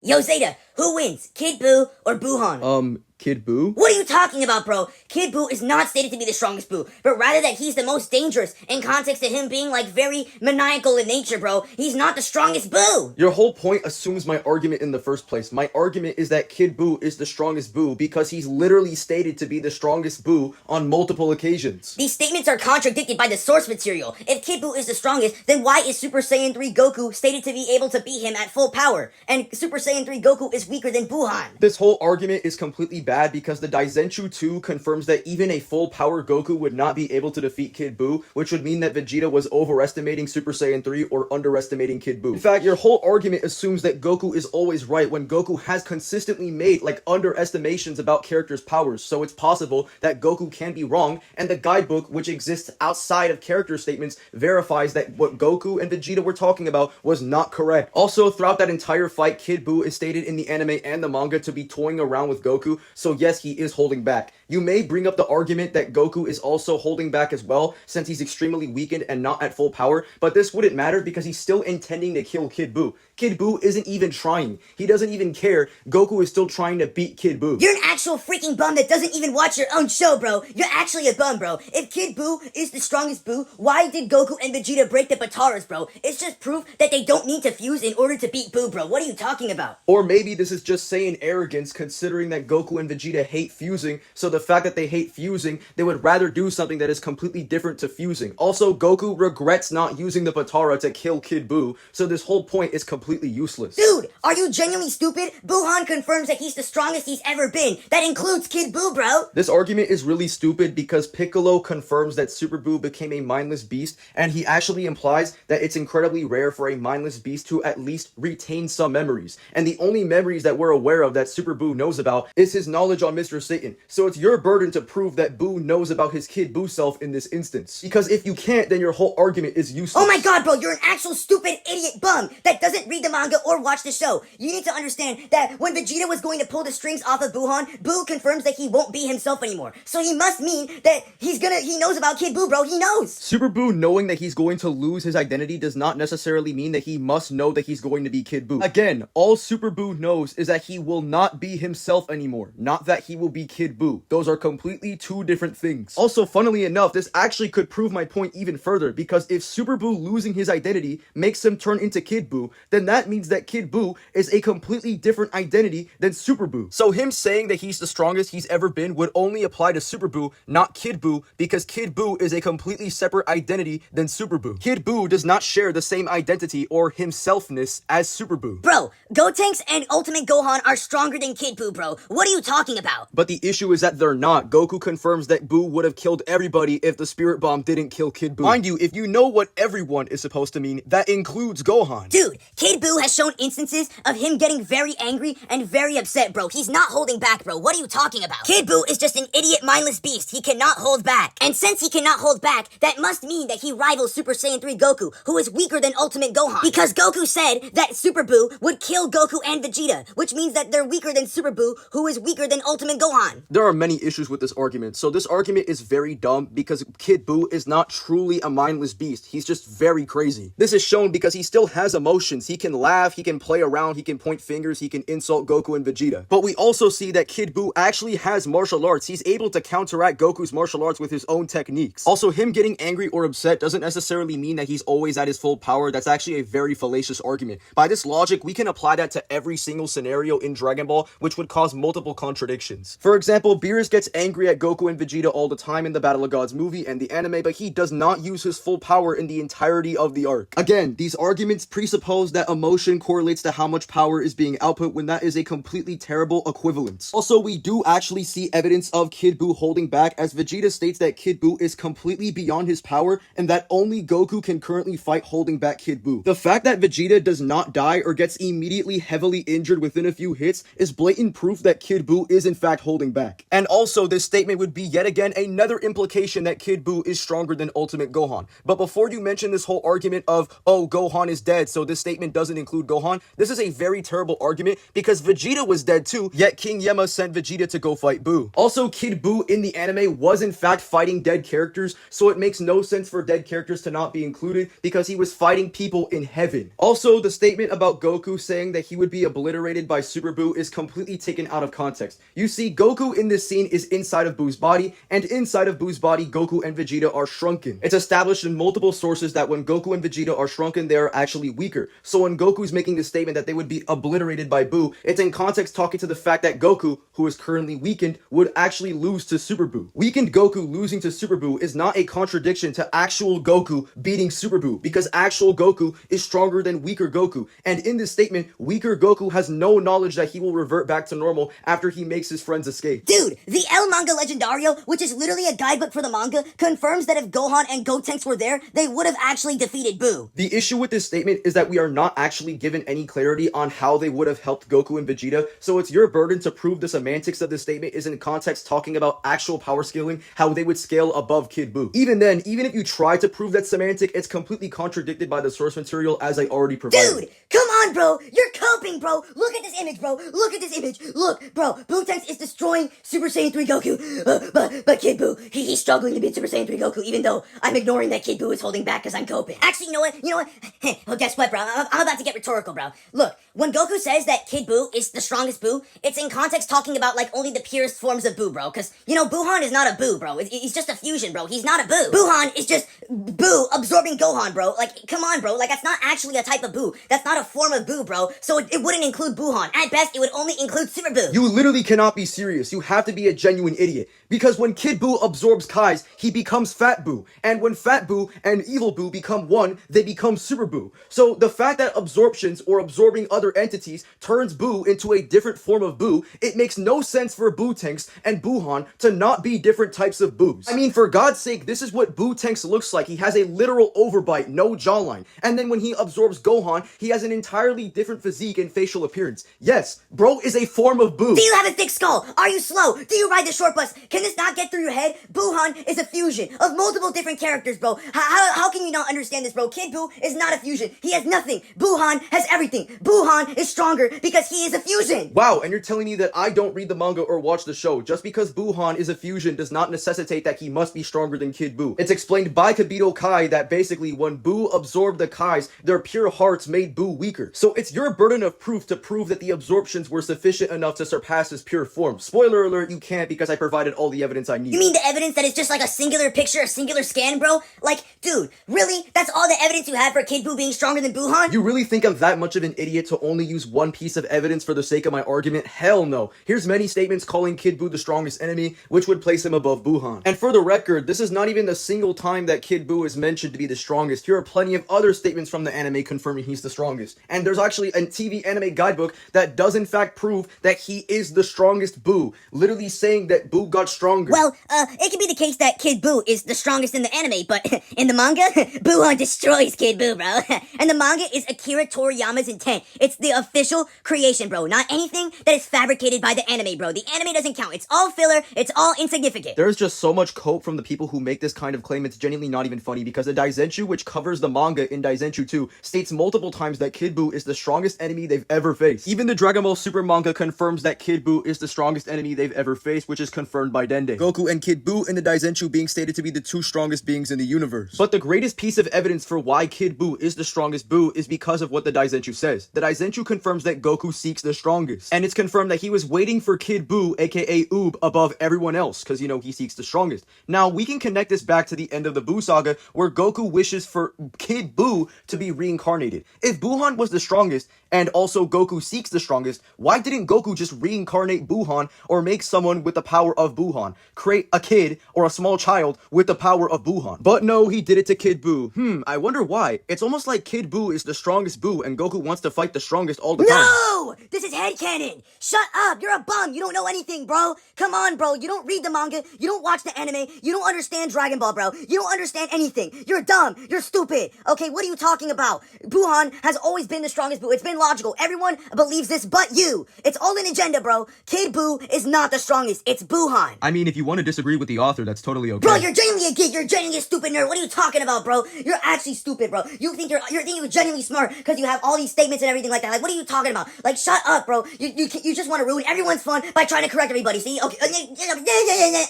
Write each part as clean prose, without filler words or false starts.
Yo, Zeta, who wins, Kid Buu or Buuhan? Kid Buu? What are you talking about, bro? Kid Buu is not stated to be the strongest Buu, but rather that he's the most dangerous in context to him being, like, very maniacal in nature, bro. He's not the strongest Buu! Your whole point assumes my argument in the first place. My argument is that Kid Buu is the strongest Buu because he's literally stated to be the strongest Buu on multiple occasions. These statements are contradicted by the source material. If Kid Buu is the strongest, then why is Super Saiyan 3 Goku stated to be able to beat him at full power? And Super Saiyan 3 Goku is weaker than Buuhan. This whole argument is completely bad because the Daizenshuu 2 confirms that even a full power Goku would not be able to defeat Kid Buu, which would mean that Vegeta was overestimating Super Saiyan 3 or underestimating Kid Buu. In fact, your whole argument assumes that Goku is always right when Goku has consistently made underestimations about characters' powers, so it's possible that Goku can be wrong, and the guidebook, which exists outside of character statements, verifies that what Goku and Vegeta were talking about was not correct. Also, throughout that entire fight, Kid Buu is stated in the anime and the manga to be toying around with Goku, so yes, he is holding back. You may bring up the argument that Goku is also holding back as well, since he's extremely weakened and not at full power, but this wouldn't matter because he's still intending to kill Kid Buu. Kid Buu isn't even trying. He doesn't even care. Goku is still trying to beat Kid Buu. You're an actual freaking bum that doesn't even watch your own show, bro. You're actually a bum, bro. If Kid Buu is the strongest Buu, why did Goku and Vegeta break the Pataras, bro? It's just proof that they don't need to fuse in order to beat Buu, bro. What are you talking about? Or maybe this is just saying arrogance, considering that Goku and Vegeta hate fusing, so the fact that they hate fusing, they would rather do something that is completely different to fusing. Also, Goku regrets not using the Patara to kill Kid Buu, so this whole point is completely useless. Dude, are you genuinely stupid? Buuhan confirms that he's the strongest he's ever been. That includes Kid Buu, bro. This argument is really stupid because Piccolo confirms that Super Buu became a mindless beast, and he actually implies that it's incredibly rare for a mindless beast to at least retain some memories. And the only memories that we're aware of that Super Buu knows about is his knowledge on Mr. Satan. So it's your burden to prove that Buu knows about his Kid Buu self in this instance. Because if you can't, then your whole argument is useless. Oh my god, bro, you're an actual stupid idiot bum that doesn't read the manga or watch the show. You need to understand that when Vegeta was going to pull the strings off of Buuhan, Buu confirms that he won't be himself anymore. So he must mean that he knows about Kid Buu, bro. He knows. Super Buu knowing that he's going to lose his identity does not necessarily mean that he must know that he's going to be Kid Buu. Again, all Super Buu knows is that he will not be himself anymore, not that he will be Kid Buu. Those are completely two different things. Also, funnily enough, this actually could prove my point even further, because if Super Buu losing his identity makes him turn into Kid Buu, then that means that Kid Buu is a completely different identity than Super Buu. So him saying that he's the strongest he's ever been would only apply to Super Buu, not Kid Buu, because Kid Buu is a completely separate identity than Super Buu. Kid Buu does not share the same identity or himselfness as Super Buu. Bro, Gotenks and Ultimate Gohan are stronger than Kid Buu, bro. What are you talking about? But the issue is that they're not. Goku confirms that Buu would have killed everybody if the Spirit Bomb didn't kill Kid Buu. Mind you, if you know what everyone is supposed to mean, that includes Gohan. Dude, Kid Buu has shown instances of him getting very angry and very upset, bro. He's not holding back, bro. What are you talking about? Kid Buu is just an idiot, mindless beast. He cannot hold back. And since he cannot hold back, that must mean that he rivals Super Saiyan 3 Goku, who is weaker than Ultimate Gohan. Because Goku said that Super Buu would kill Goku and Vegeta, which means that they're weaker than Super Buu, who is weaker than Ultimate Gohan. There are many issues with this argument. So this argument is very dumb because Kid Buu is not truly a mindless beast. He's just very crazy. This is shown because he still has emotions. He can laugh, he can play around, he can point fingers, he can insult Goku and Vegeta. But we also see that Kid Buu actually has martial arts. He's able to counteract Goku's martial arts with his own techniques. Also, him getting angry or upset doesn't necessarily mean that he's always at his full power. That's actually a very fallacious argument. By this logic, we can apply that to every single scenario in Dragon Ball, which would cause multiple contradictions. For example, Beerus gets angry at Goku and Vegeta all the time in the Battle of Gods movie and the anime, but he does not use his full power in the entirety of the arc. Again, these arguments presuppose that emotion correlates to how much power is being output when that is a completely terrible equivalence. Also, we do actually see evidence of Kid Buu holding back, as Vegeta states that Kid Buu is completely beyond his power and that only Goku can currently fight holding back Kid Buu. The fact that Vegeta does not die or gets immediately heavily injured within a few hits is blatant proof that Kid Buu is in fact holding back. And also, this statement would be yet again another implication that Kid Buu is stronger than Ultimate Gohan. But before you mention this whole argument of, oh, Gohan is dead, so this statement doesn't include Gohan, this is a very terrible argument because Vegeta was dead too, yet King Yema sent Vegeta to go fight Buu. Also, Kid Buu in the anime was in fact fighting dead characters, so it makes no sense for dead characters to not be included because he was fighting people in heaven. Also, the statement about Goku saying that he would be obliterated by Super Buu is completely taken out of context. You see, Goku in this scene is inside of Buu's body, and inside of Buu's body, Goku and Vegeta are shrunken. It's established in multiple sources that when Goku and Vegeta are shrunken, they are actually weaker. So when Goku's making the statement that they would be obliterated by Buu, it's in context talking to the fact that Goku, who is currently weakened, would actually lose to Super Buu. Weakened Goku losing to Super Buu is not a contradiction to actual Goku beating Super Buu, because actual Goku is stronger than weaker Goku. And in this statement, weaker Goku has no knowledge that he will revert back to normal after he makes his friends escape. Dude, the El Manga Legendario, which is literally a guidebook for the manga, confirms that if Gohan and Gotenks were there, they would have actually defeated Buu. The issue with this statement is that we are not actually given any clarity on how they would have helped Goku and Vegeta, so it's your burden to prove the semantics of this statement is in context talking about actual power scaling, how they would scale above Kid Buu. Even then, even if you try to prove that semantic, it's completely contradicted by the source material as I already provided. Dude, come on, bro. You're coping, bro. Look at this image, bro. Look at this image. Look, bro. Gotenks is destroying Super Saiyan 3 Goku. But Kid Buu, he's struggling to beat Super Saiyan 3 Goku, even though I'm ignoring that Kid Buu is holding back because I'm coping. Actually, you know what? Well, guess what, bro? I'm about to get rhetorical, bro. Look, when Goku says that Kid Buu is the strongest Buu, it's in context talking about, like, only the purest forms of Buu, bro. Because, Buuhan is not a Buu, bro. He's just a fusion, bro. He's not a Buu. Buuhan is just Buu absorbing Gohan, bro. Like, come on, bro. Like, that's not actually a type of Buu. That's not a form of Buu, bro. So it wouldn't include Buuhan. At best, it would only include Super Buu. You literally cannot be serious. You have to be a genuine idiot. Because when Kid Buu absorbs Kai's, he becomes Fat Buu. And when Fat Buu and Evil Buu become one, they become Super Buu. So the fact that absorptions or absorbing other entities turns Buu into a different form of Buu, it makes no sense for Buu-Tanks and Buuhan to not be different types of Buus. I mean, for God's sake, this is what Buu-Tanks looks like. He has a literal overbite, no jawline. And then when he absorbs Gohan, he has an entirely different physique and facial appearance. Yes, bro is a form of Buu. Do you have a thick skull? Are you slow? Do you ride the short bus? Can this not get through your head? Buuhan is a fusion of multiple different characters, bro. How can you not understand this, bro? Kid Buu is not a fusion. He has nothing. Buuhan has everything. Buuhan is stronger because he is a fusion. Wow, and you're telling me that I don't read the manga or watch the show. Just because Buuhan is a fusion does not necessitate that he must be stronger than Kid Buu. It's explained by Kibito Kai that basically when Buu absorbed the Kais, their pure hearts made Buu weaker. So it's your burden of proof to prove that the absorptions were sufficient enough to surpass his pure form. Spoiler alert, you can't because I provided all the evidence I need. You mean the evidence that is just like a singular picture, a singular scan, bro? Like, dude, really? That's all the evidence you have for Kid Buu being stronger than Buuhan? You really think I'm that much of an idiot to only use one piece of evidence for the sake of my argument? Hell no. Here's many statements calling Kid Buu the strongest enemy, which would place him above Buuhan. And for the record, this is not even the single time that Kid Buu is mentioned to be the strongest. Here are plenty of other statements from the anime confirming he's the strongest. And there's actually a TV anime guidebook that does in fact prove that he is the strongest Buu, literally saying that Buu got stronger. Well, it could be the case that Kid Buu is the strongest in the anime, but in the manga, Buuhan destroys Kid Buu, bro. And the manga is Akira Toriyama's intent. It's the official creation, bro. Not anything that is fabricated by the anime, bro. The anime doesn't count. It's all filler. It's all insignificant. There's just so much cope from the people who make this kind of claim, it's genuinely not even funny, because the Daizenshuu, which covers the manga in Daizenshuu 2, states multiple times that Kid Buu is the strongest enemy they've ever faced. Even the Dragon Ball Super manga confirms that Kid Buu is the strongest enemy they've ever faced, which is confirmed by Dende. Goku and Kid Buu in the Daizenshuu being stated to be the two strongest beings in the universe. But the greatest piece of evidence for why Kid Buu is the strongest Buu is because of what the Daizenshuu says. The Daizenshuu confirms that Goku seeks the strongest. And it's confirmed that he was waiting for Kid Buu, aka Oob, above everyone else, because, he seeks the strongest. Now, we can connect this back to the end of the Buu saga, where Goku wishes for Kid Buu to be reincarnated. If Buuhan was the strongest, and also Goku seeks the strongest, why didn't Goku just reincarnate Buuhan or make someone with the power of Buuhan? Create a kid or a small child with the power of Buuhan. But no, he did it to Kid Buu. I wonder why. It's almost like Kid Buu is the strongest Buu and Goku wants to fight the strongest all the time. No! This is headcanon! Shut up! You're a bum! You don't know anything, bro! Come on, bro! You don't read the manga, you don't watch the anime, you don't understand Dragon Ball, bro! You don't understand anything! You're dumb! You're stupid! Okay, what are you talking about? Buuhan has always been the strongest Buu. It's been logical. Everyone believes this but you! It's all an agenda, bro! Kid Buu is not the strongest. It's Buuhan! I mean, if you want to disagree with the author, that's totally okay. Bro, you're genuinely a geek. You're genuinely a stupid nerd. What are you talking about, bro? You're actually stupid, bro. You think you're genuinely smart because you have all these statements and everything like that. Like, what are you talking about? Like, shut up, bro. You just want to ruin everyone's fun by trying to correct everybody. See? Okay.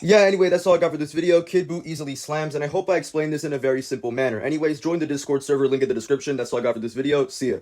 Yeah, anyway, that's all I got for this video. Kid Buu easily slams, and I hope I explained this in a very simple manner. Anyways, join the Discord server, link in the description. That's all I got for this video. See ya.